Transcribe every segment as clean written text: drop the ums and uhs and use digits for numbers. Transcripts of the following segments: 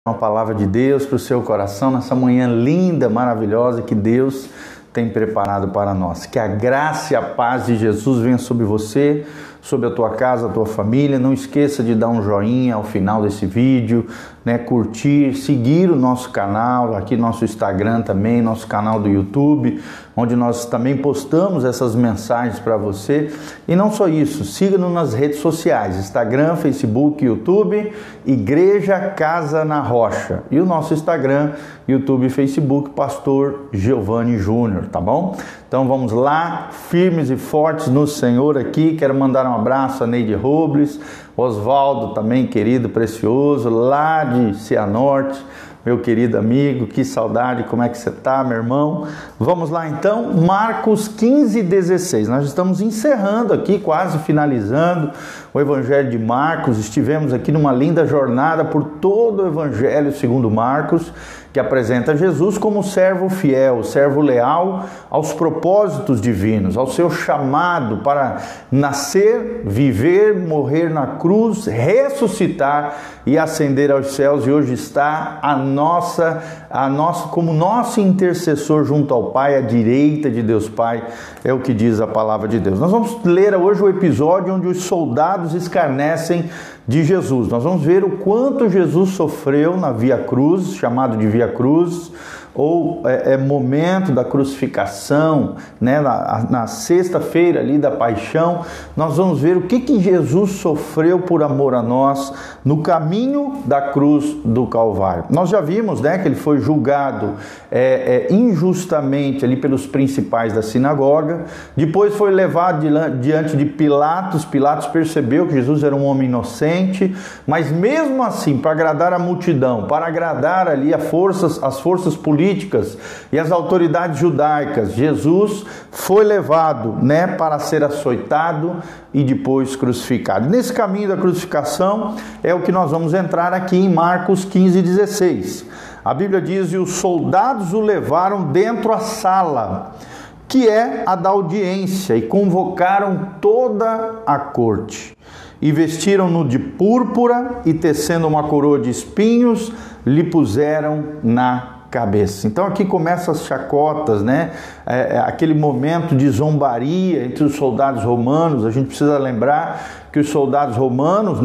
Uma palavra de Deus para o seu coração nessa manhã linda, maravilhosa que Deus tem preparado para nós. Que a graça e a paz de Jesus venha sobre você, sobre a tua casa, a tua família. Não esqueça de dar um joinha ao final desse vídeo, curtir, seguir o nosso canal, aqui nosso Instagram também, nosso canal do YouTube, onde nós também postamos essas mensagens para você. E não só isso, siga-nos nas redes sociais, Instagram, Facebook, YouTube, Igreja Casa na Rocha. E o nosso Instagram, YouTube e Facebook, Pastor Giovanni Júnior, tá bom? Então vamos lá, firmes e fortes no Senhor aqui. Quero mandar um abraço a Neide Robles, Oswaldo também, querido, precioso, lá de Cianorte, meu querido amigo, que saudade, como é que você está, meu irmão? Vamos lá então, Marcos 15:16, nós estamos encerrando aqui, quase finalizando o Evangelho de Marcos. Estivemos aqui numa linda jornada por todo o Evangelho segundo Marcos, que apresenta Jesus como servo fiel, servo leal aos propósitos divinos, ao seu chamado para nascer, viver, morrer na cruz, ressuscitar e ascender aos céus, e hoje está como nosso intercessor junto ao Pai, à direita de Deus Pai, é o que diz a palavra de Deus. Nós vamos ler hoje o episódio onde os soldados escarnecem de Jesus. Nós vamos ver o quanto Jesus sofreu na Via Cruz, chamado de Via Cruz, ou momento da crucificação, na sexta-feira ali da paixão. Nós vamos ver o que Jesus sofreu por amor a nós no caminho da cruz do Calvário. Nós já vimos que ele foi julgado injustamente ali pelos principais da sinagoga, depois foi levado diante de Pilatos. Pilatos percebeu que Jesus era um homem inocente, mas mesmo assim, para agradar a multidão, para agradar ali as forças políticas e as autoridades judaicas, Jesus foi levado para ser açoitado e depois crucificado. Nesse caminho da crucificação é o que nós vamos entrar aqui em Marcos 15:16. A Bíblia diz: e os soldados o levaram dentro da sala, que é a da audiência, e convocaram toda a corte. E vestiram-no de púrpura e, tecendo uma coroa de espinhos, lhe puseram na cabeça. Então aqui começam as chacotas, aquele momento de zombaria entre os soldados romanos. A gente precisa lembrar que os soldados romanos,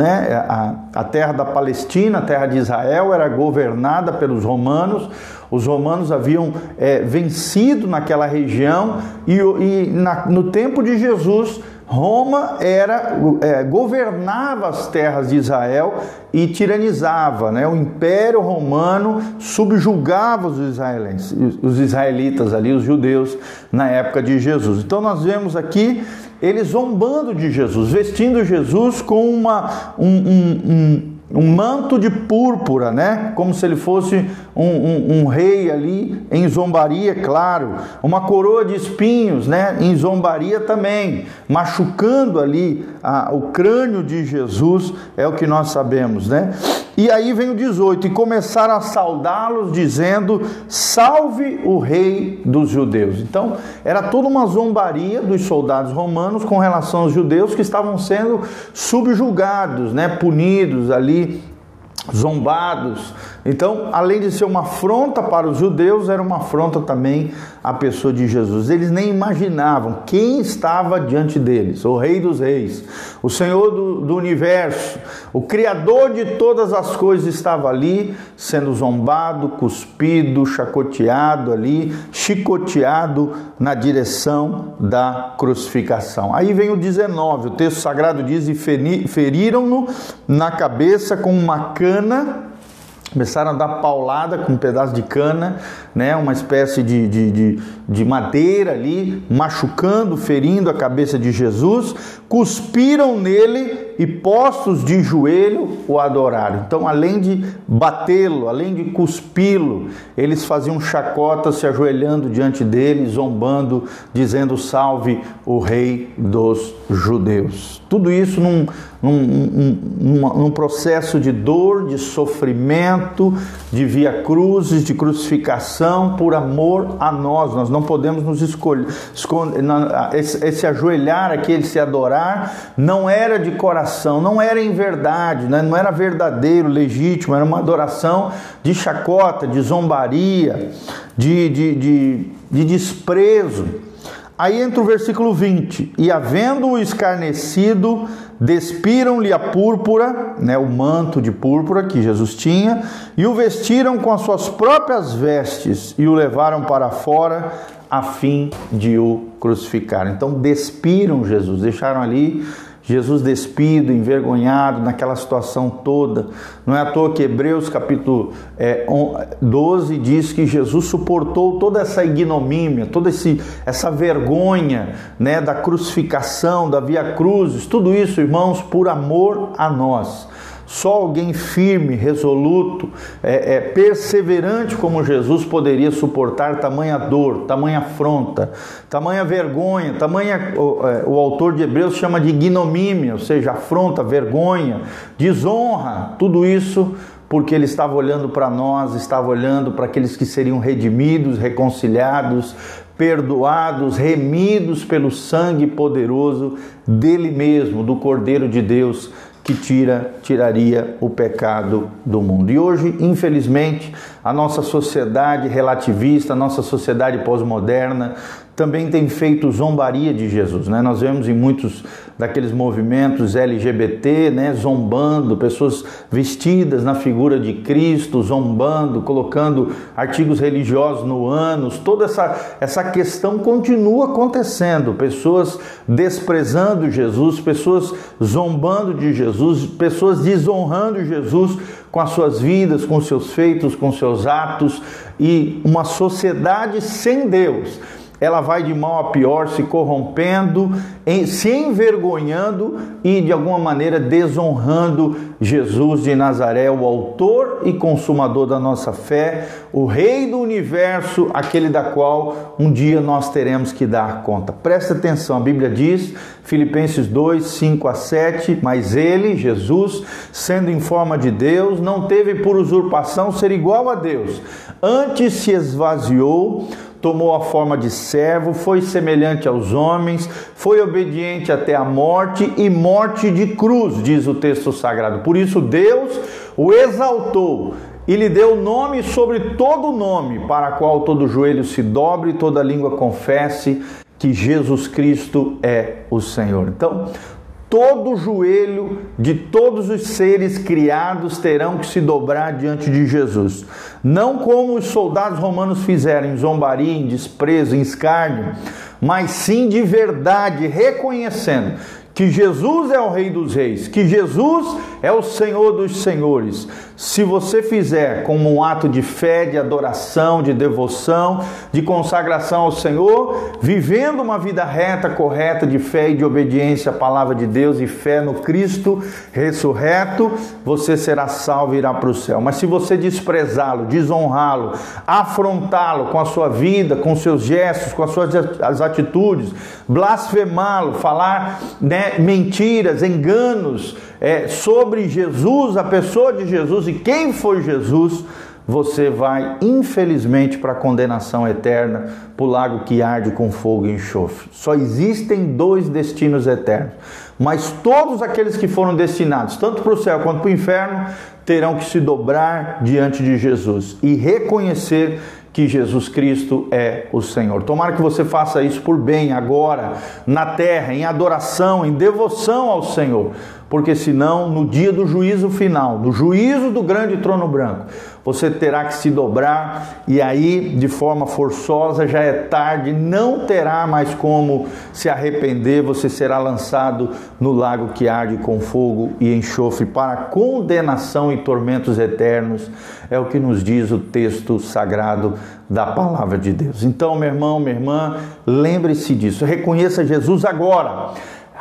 a terra da Palestina, a terra de Israel, era governada pelos romanos. Os romanos haviam vencido naquela região no tempo de Jesus, Roma governava as terras de Israel e tiranizava, o Império Romano subjugava os israelitas ali, os judeus, na época de Jesus. Então nós vemos aqui eles zombando de Jesus, vestindo Jesus com um manto de púrpura, como se ele fosse um rei ali, em zombaria, claro, uma coroa de espinhos, em zombaria também, machucando ali o crânio de Jesus, é o que nós sabemos, E aí vem o 18, e começaram a saudá-los, dizendo: salve o rei dos judeus. Então, era toda uma zombaria dos soldados romanos com relação aos judeus que estavam sendo subjugados, punidos ali, zombados. Então, além de ser uma afronta para os judeus, era uma afronta também à pessoa de Jesus. Eles nem imaginavam quem estava diante deles: o Rei dos Reis, o Senhor do Universo, o Criador de todas as coisas estava ali, sendo zombado, cuspido, chacoteado ali, chicoteado na direção da crucificação. Aí vem o 19, o texto sagrado diz: e feriram-no na cabeça com uma cana. Começaram a dar paulada com um pedaço de cana, uma espécie de madeira ali, machucando, ferindo a cabeça de Jesus. Cuspiram nele e, postos de joelho, o adoraram. Então, além de batê-lo, além de cuspi-lo, eles faziam chacota, se ajoelhando diante dele, zombando, dizendo: salve o rei dos judeus. Tudo isso num processo de dor, de sofrimento, de via cruzes, de crucificação, por amor a nós. Nós não podemos nos escolher. Esse ajoelhar aqui, esse adorar, não era de coração, não era em verdade, né? Não era verdadeiro, legítimo, era uma adoração de chacota, de zombaria, de desprezo. Aí entra o versículo 20, e havendo-o escarnecido, despiram-lhe a púrpura, né, o manto de púrpura que Jesus tinha, e o vestiram com as suas próprias vestes, e o levaram para fora, a fim de o crucificar. Então despiram Jesus, deixaram ali Jesus despido, envergonhado, naquela situação toda. Não é à toa que Hebreus capítulo 12 diz que Jesus suportou toda essa ignomínia, toda essa vergonha, né, da crucificação, da via cruzes, tudo isso, irmãos, por amor a nós. Só alguém firme, resoluto, perseverante como Jesus poderia suportar tamanha dor, tamanha afronta, tamanha vergonha, o autor de Hebreus chama de ignomínia, ou seja, afronta, vergonha, desonra, tudo isso porque ele estava olhando para nós, estava olhando para aqueles que seriam redimidos, reconciliados, perdoados, remidos pelo sangue poderoso dele mesmo, do Cordeiro de Deus, que tiraria o pecado do mundo. E hoje, infelizmente, a nossa sociedade relativista, a nossa sociedade pós-moderna, também tem feito zombaria de Jesus, né? Nós vemos em muitos daqueles movimentos LGBT, né, zombando, pessoas vestidas na figura de Cristo, zombando, colocando artigos religiosos no ânus. Toda essa questão continua acontecendo, pessoas desprezando Jesus, pessoas zombando de Jesus, pessoas desonrando Jesus com as suas vidas, com seus feitos, com seus atos, e uma sociedade sem Deus. Ela vai de mal a pior, se corrompendo, se envergonhando e de alguma maneira desonrando Jesus de Nazaré, o autor e consumador da nossa fé, o Rei do universo, aquele da qual um dia nós teremos que dar conta. Presta atenção, a Bíblia diz, Filipenses 2, 5 a 7, mas ele, Jesus, sendo em forma de Deus, não teve por usurpação ser igual a Deus, antes se esvaziou, tomou a forma de servo, foi semelhante aos homens, foi obediente até a morte e morte de cruz, diz o texto sagrado. Por isso Deus o exaltou e lhe deu nome sobre todo nome, para a qual todo joelho se dobre e toda língua confesse que Jesus Cristo é o Senhor. Então, todo joelho de todos os seres criados terão que se dobrar diante de Jesus. Não como os soldados romanos fizeram, em zombaria, em desprezo, em escárnio, mas sim de verdade, reconhecendo que Jesus é o Rei dos Reis, que Jesus é o Senhor dos Senhores. Se você fizer como um ato de fé, de adoração, de devoção, de consagração ao Senhor, vivendo uma vida reta, correta, de fé e de obediência à palavra de Deus e fé no Cristo ressurreto, você será salvo e irá para o céu. Mas se você desprezá-lo, desonrá-lo, afrontá-lo com a sua vida, com seus gestos, com as suas atitudes, blasfemá-lo, falar, né, mentiras, enganos sobre Jesus, a pessoa de Jesus e quem foi Jesus, você vai infelizmente para a condenação eterna, para o lago que arde com fogo e enxofre. Só existem dois destinos eternos, mas todos aqueles que foram destinados tanto para o céu quanto para o inferno terão que se dobrar diante de Jesus e reconhecer que Jesus Cristo é o Senhor. Tomara que você faça isso por bem agora, na terra, em adoração, em devoção ao Senhor, porque senão no dia do juízo final, no juízo do grande trono branco, você terá que se dobrar e aí de forma forçosa já é tarde, não terá mais como se arrepender, você será lançado no lago que arde com fogo e enxofre para condenação e tormentos eternos, é o que nos diz o texto sagrado da palavra de Deus. Então, meu irmão, minha irmã, lembre-se disso, reconheça Jesus agora.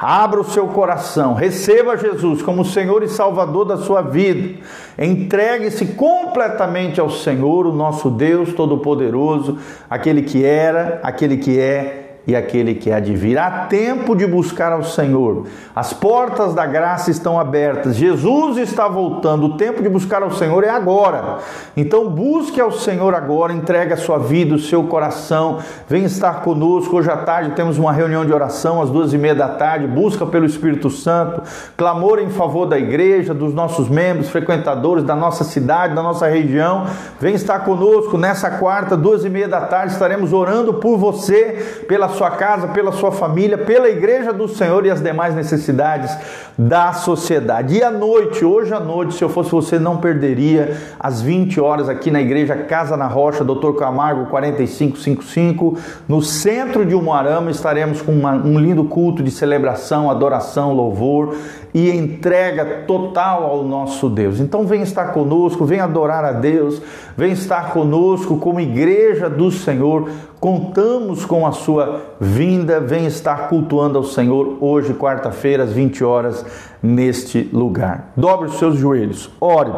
Abra o seu coração, receba Jesus como Senhor e Salvador da sua vida. Entregue-se completamente ao Senhor, o nosso Deus Todo-Poderoso, aquele que era, aquele que é e aquele que há de vir. Há tempo de buscar ao Senhor. As portas da graça estão abertas. Jesus está voltando. O tempo de buscar ao Senhor é agora. Então busque ao Senhor agora, entregue a sua vida, o seu coração. Venha estar conosco. Hoje à tarde temos uma reunião de oração às 2h30 da tarde. Busca pelo Espírito Santo. Clamor em favor da igreja, dos nossos membros, frequentadores da nossa cidade, da nossa região. Venha estar conosco nessa quarta, 2h30 da tarde. Estaremos orando por você, pela sua casa, pela sua família, pela igreja do Senhor e as demais necessidades da sociedade. E à noite, hoje à noite, se eu fosse você, não perderia às 20 horas aqui na igreja Casa na Rocha, Dr. Camargo 4555, no centro de Umuarama. Estaremos com um lindo culto de celebração, adoração, louvor e entrega total ao nosso Deus. Então vem estar conosco, vem adorar a Deus, vem estar conosco como igreja do Senhor. Contamos com a sua vinda, vem estar cultuando ao Senhor hoje, quarta-feira, às 20 horas, neste lugar. Dobre os seus joelhos, ore.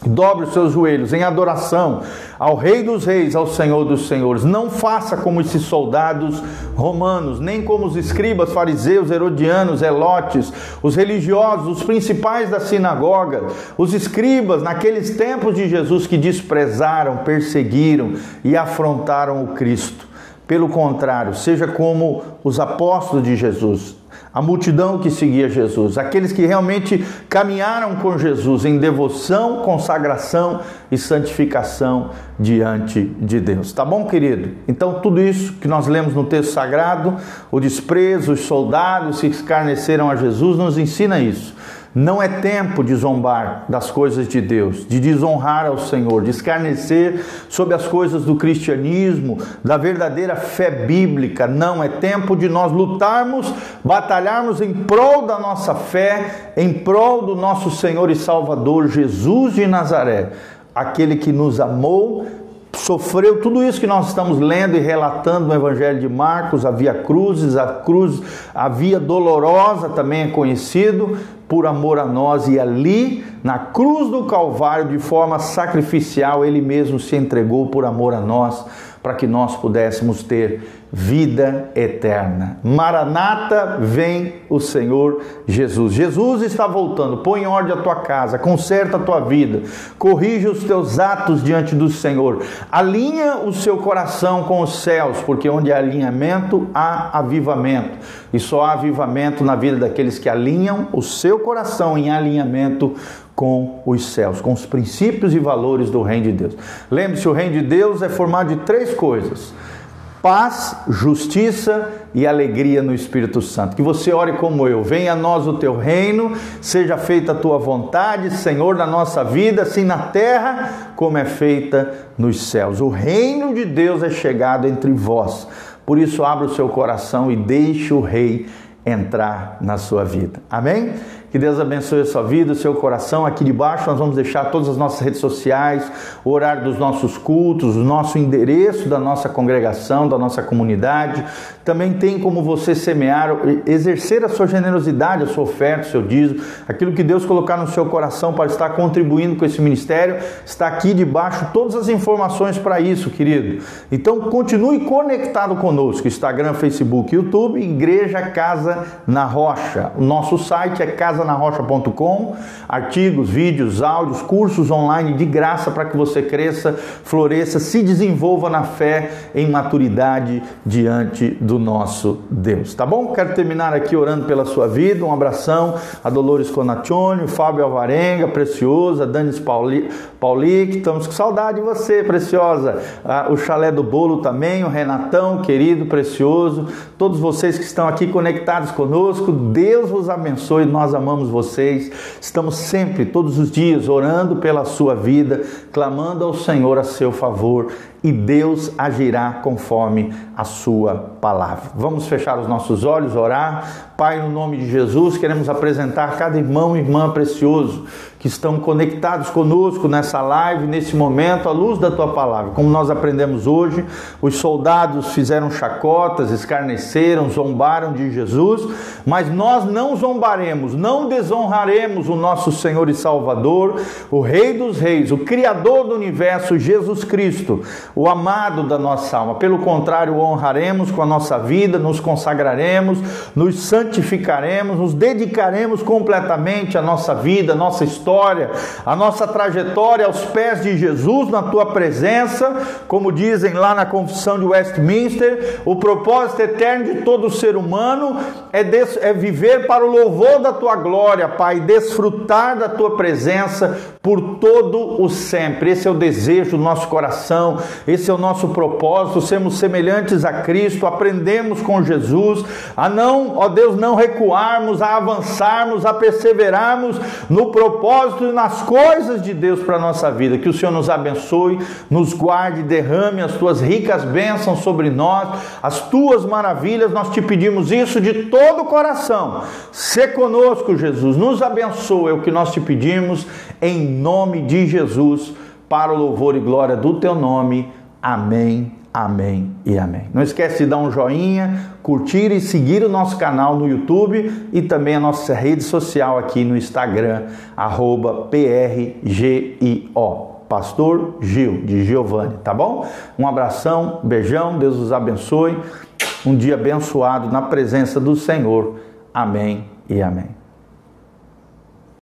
Dobre os seus joelhos em adoração ao Rei dos Reis, ao Senhor dos Senhores. Não faça como esses soldados romanos, nem como os escribas, fariseus, herodianos, zelotes, os religiosos, os principais da sinagoga, os escribas naqueles tempos de Jesus que desprezaram, perseguiram e afrontaram o Cristo. Pelo contrário, seja como os apóstolos de Jesus, a multidão que seguia Jesus, aqueles que realmente caminharam com Jesus em devoção, consagração e santificação diante de Deus. Tá bom, querido? Então, tudo isso que nós lemos no texto sagrado, o desprezo, os soldados que escarneceram a Jesus, nos ensina isso. Não é tempo de zombar das coisas de Deus, de desonrar ao Senhor, de escarnecer sobre as coisas do cristianismo, da verdadeira fé bíblica. Não, é tempo de nós lutarmos, batalharmos em prol da nossa fé, em prol do nosso Senhor e Salvador Jesus de Nazaré, aquele que nos amou, sofreu tudo isso que nós estamos lendo e relatando no Evangelho de Marcos, a via cruzes, a via dolorosa também é conhecido, por amor a nós, e ali na cruz do Calvário, de forma sacrificial, Ele mesmo se entregou por amor a nós, para que nós pudéssemos ter vida eterna. Maranata, vem o Senhor Jesus. Jesus está voltando. Põe em ordem a tua casa, conserta a tua vida, corrige os teus atos diante do Senhor, alinha o seu coração com os céus, porque onde há alinhamento, há avivamento, e só há avivamento na vida daqueles que alinham o seu coração em alinhamento com os céus, com os princípios e valores do reino de Deus. Lembre-se, o reino de Deus é formado de 3 coisas: paz, justiça e alegria no Espírito Santo. Que você ore como eu: venha a nós o teu reino, seja feita a tua vontade, Senhor, na nossa vida, assim na terra como é feita nos céus. O reino de Deus é chegado entre vós. Por isso, abra o seu coração e deixe o Rei entrar na sua vida. Amém? Que Deus abençoe a sua vida, o seu coração. Aqui debaixo nós vamos deixar todas as nossas redes sociais, o horário dos nossos cultos, o nosso endereço da nossa congregação, da nossa comunidade. Também tem como você semear, exercer a sua generosidade, a sua oferta, o seu dízimo, aquilo que Deus colocar no seu coração para estar contribuindo com esse ministério. Está aqui debaixo todas as informações para isso, querido. Então continue conectado conosco: Instagram, Facebook, YouTube, Igreja Casa na Rocha. O nosso site é casanarrocha.com. Artigos, vídeos, áudios, cursos online de graça para que você cresça, floresça, se desenvolva na fé, em maturidade diante do nosso Deus. Tá bom? Quero terminar aqui orando pela sua vida. Um abração a Dolores Conaccioni, o Fábio Alvarenga, preciosa, a Danis Pauli, que estamos com saudade de você, preciosa. O Chalé do Bolo também, o Renatão, querido, precioso. Todos vocês que estão aqui conectados conosco, Deus vos abençoe. Nós amamos vocês. Estamos sempre, todos os dias, orando pela sua vida, clamando ao Senhor a seu favor, e Deus agirá conforme a sua palavra. Vamos fechar os nossos olhos, orar. Pai, no nome de Jesus, queremos apresentar cada irmão e irmã precioso que estão conectados conosco nessa live, nesse momento, à luz da tua palavra. Como nós aprendemos hoje, os soldados fizeram chacotas, escarneceram, zombaram de Jesus, mas nós não zombaremos, não desonraremos o nosso Senhor e Salvador, o Rei dos Reis, o Criador do universo, Jesus Cristo, o amado da nossa alma. Pelo contrário, o honraremos com a nossa vida, nos consagraremos, nos santificaremos, nos dedicaremos completamente à nossa vida, à nossa história, à nossa trajetória aos pés de Jesus, na tua presença. Como dizem lá na Confissão de Westminster, o propósito eterno de todo ser humano é viver para o louvor da tua glória, Pai, desfrutar da tua presença por todo o sempre. Esse é o desejo do nosso coração, esse é o nosso propósito, sermos semelhantes a Cristo, aprendemos com Jesus, a não, ó Deus, não recuarmos, a avançarmos, a perseverarmos no propósito e nas coisas de Deus para a nossa vida. Que o Senhor nos abençoe, nos guarde, derrame as tuas ricas bênçãos sobre nós, as tuas maravilhas. Nós te pedimos isso de todo o coração. Sê conosco, Jesus, nos abençoe, é o que nós te pedimos, em nome de Jesus, para o louvor e glória do teu nome. Amém, amém e amém. Não esquece de dar um joinha, curtir e seguir o nosso canal no YouTube e também a nossa rede social aqui no Instagram, @PRGIO, Pastor Gil, de Giovanni, tá bom? Um abração, beijão, Deus os abençoe, um dia abençoado na presença do Senhor. Amém e amém.